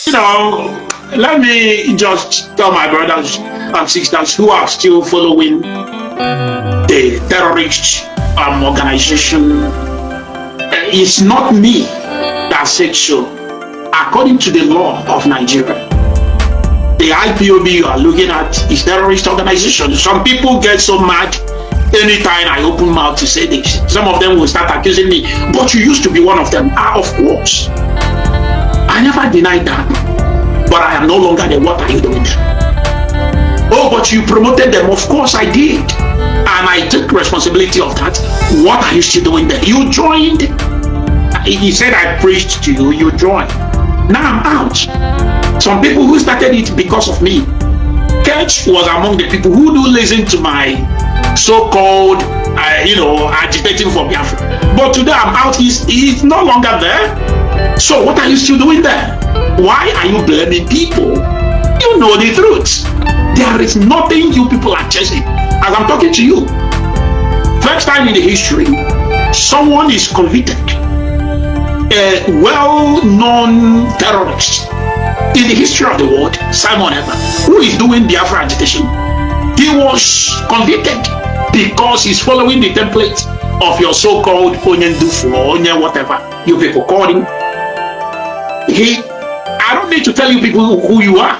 You know, let me just tell my brothers and sisters who are still following the terrorist organization. It's not me that said so. According to the law of Nigeria, the IPOB you are looking at is terrorist organization. Some people get so mad anytime I open mouth to say this. Some of them will start accusing me, but you used to be one of them. Of course. I never denied that. But I am no longer there. What are you doing there? Oh, but you promoted them. Of course I did. And I took responsibility of that. What are you still doing there? You joined. He said I preached to you. You joined. Now I'm out. Some people who started it because of me. Ketch was among the people who do listen to my so-called, agitating for Biafra. But today I'm out. He's no longer there. So what are you still doing there? Why are you blaming people? You know the truth. There is nothing you people are chasing. As I'm talking to you, first time in the history, someone is convicted, a well-known terrorist in the history of the world, Simon Eber, who is doing Biafra agitation. He was convicted because he's following the template of your so-called Onyendufu or Onye whatever you people call him. I don't need to tell you people who you are.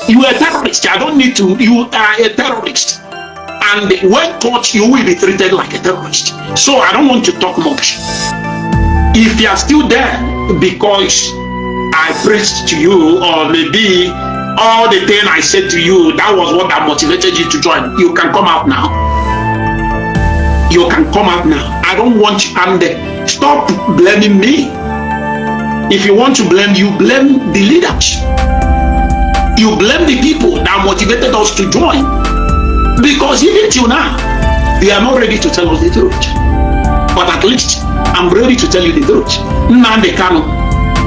You are a terrorist. I don't need to. You are a terrorist. And when caught, you will be treated like a terrorist. So I don't want to talk much. If you are still there because I preached to you, or maybe all the thing I said to you, that was what that motivated you to join, you can come out now. You can come out now. I don't want you. And stop blaming me. If you want to blame, you blame the leaders. You blame the people that motivated us to join. Because even till now, they are not ready to tell us the truth. But at least I'm ready to tell you the truth. Nnamdi Kanu,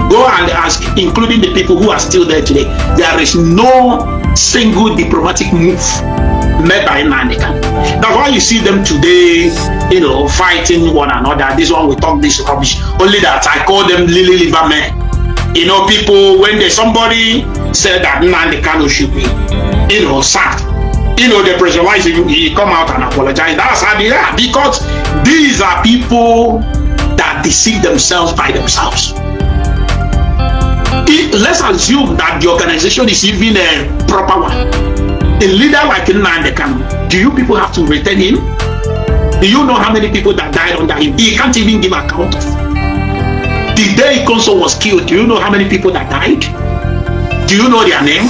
go and ask, including the people who are still there today, there is no single diplomatic move made by Nnamdi Kanu. That's why you see them today, fighting one another. This one will talk this rubbish. Only that I call them lily liver men. People, when somebody said that Nnamdi Kanu should be, sacked, they pressurize him, he come out and apologize. That's how they are. Because these are people that deceive themselves by themselves. Let's assume that the organization is even a proper one. A leader like Nnamdi Kanu, do you people have to retain him? Do you know how many people that died under him? He can't even give account of. The day Consul was killed, do you know how many people that died? Do you know their name?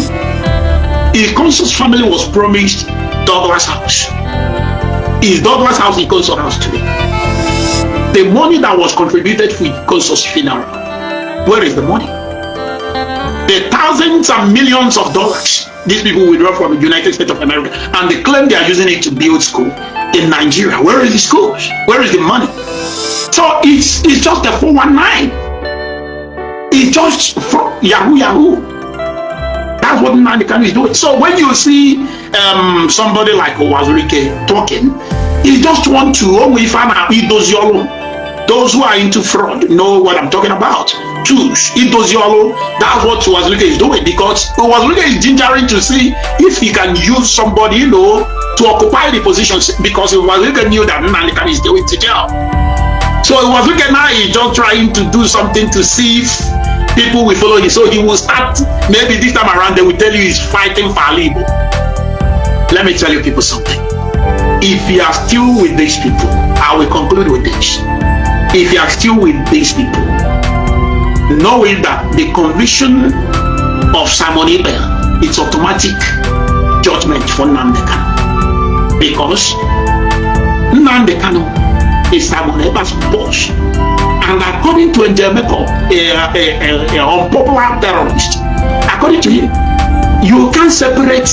Consul's family was promised Douglas House. Is Douglas House in Consul House today? The money that was contributed for Consul's funeral, where is the money? The thousands and millions of dollars these people withdraw from the United States of America, and they claim they are using it to build school in Nigeria. Where is the schools? Where is the money? So it's just a 419. It's just Yahoo. That's what Nnamdi Kanu is doing. So when you see somebody like Owazurike talking, he just want to those who are into fraud know what I'm talking about. Choose Idoziyolo. That's what Owazurike is doing, because Owazurike is gingering to see if he can use somebody, to occupy the positions, because Owazurike knew that Nnamdi Kanu is going to jail. So Owazurike now is just trying to do something to see if people will follow him. So he will start, maybe this time around they will tell you he's fighting for Alibo. Let me tell you people something. If you are still with these people, I will conclude with this. If you are still with these people, knowing that the conviction of Simon Ebel, it's automatic judgment for Nnamdi Kanu, because Nnamdi Kanu is Simon Ebel's boss, and according to Njemeko, a unpopular terrorist, according to him, you can't separate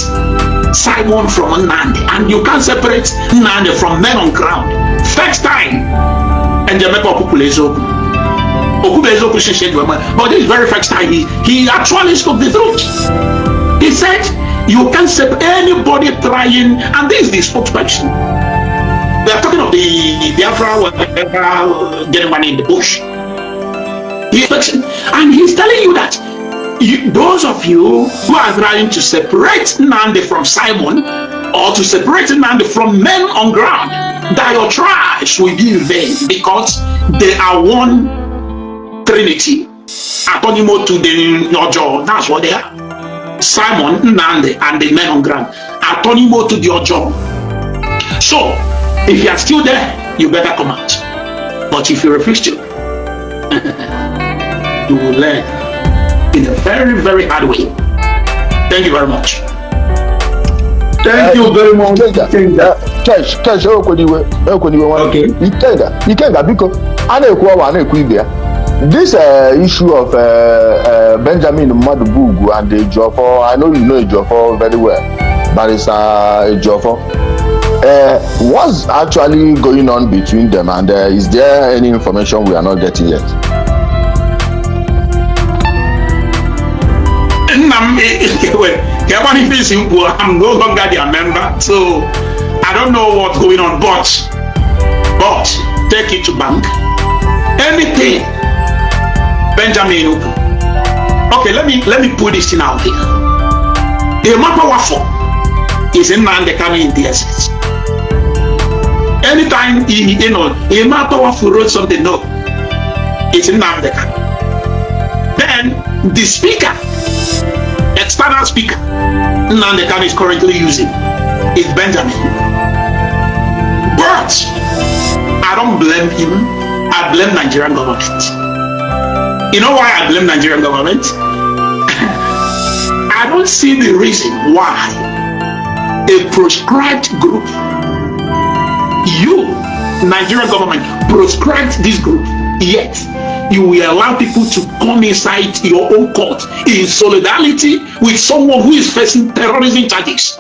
Simon from Nnamdi, and you can't separate Nnamdi from men on ground. First time, Njemeko Okulezoku. But this very first time, he actually spoke the truth. He said, you can't separate anybody trying, and this is the spokesperson. They are talking of the Biafra, whatever, getting money in the bush. And he's telling you that those of you who are trying to separate Nnamdi from Simon, or to separate Nnamdi from men on ground, that your trials will be in vain, because they are one Trinity. Antonimo to the Ojo, that's what they are. Simon, Nnamdi, and the men on ground. Antonimo to the Ojo. So, if you are still there, you better come out. But if you refuse to, you will learn in a very, very hard way. Thank you very much. Thank you very much. Church, okay. Ikenga, because this issue of Benjamin Madubugu and the Ejiofor, I know you know Ejiofor very well, but it's Ejiofor. What's actually going on between them, and is there any information we are not getting yet? I'm no longer their member, so I don't know what's going on, but take it to bank. Anything Benjamin, okay, let me put this thing out here. A matter waffle is in man the coming in the essence. Anytime a matter waffle wrote something, no, it's in man the coming. Then the speaker, external speaker, Nnamdi Kanu is currently using is Benjamin. But I don't blame him. I blame Nigerian government. You know why I blame Nigerian government? I don't see the reason why a proscribed group, you, Nigerian government, proscribed this group, yet you will allow people to come inside your own court in solidarity with someone who is facing terrorism charges.